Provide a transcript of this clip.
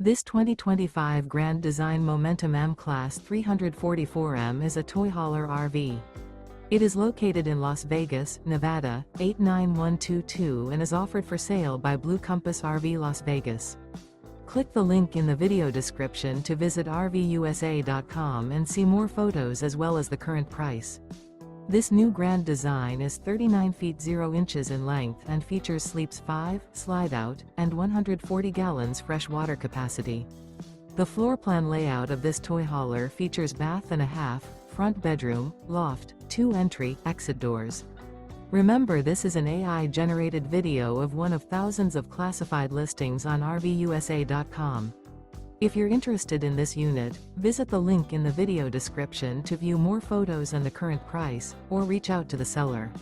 This 2025 Grand Design Momentum M-Class 344M is a toy hauler RV. It is located in Las Vegas, Nevada, 89122 and is offered for sale by Blue Compass RV Las Vegas. Click the link in the video description to visit RVUSA.com and see more photos as well as the current price. This new grand design is 39 feet 0 inches in length and features sleeps 5, slide-out, and 140 gallons fresh water capacity. The floor plan layout of this toy hauler features bath and a half, front bedroom, loft, 2 entry, exit doors. Remember, this is an AI-generated video of one of thousands of classified listings on RVUSA.com. If you're interested in this unit, visit the link in the video description to view more photos and the current price, or reach out to the seller.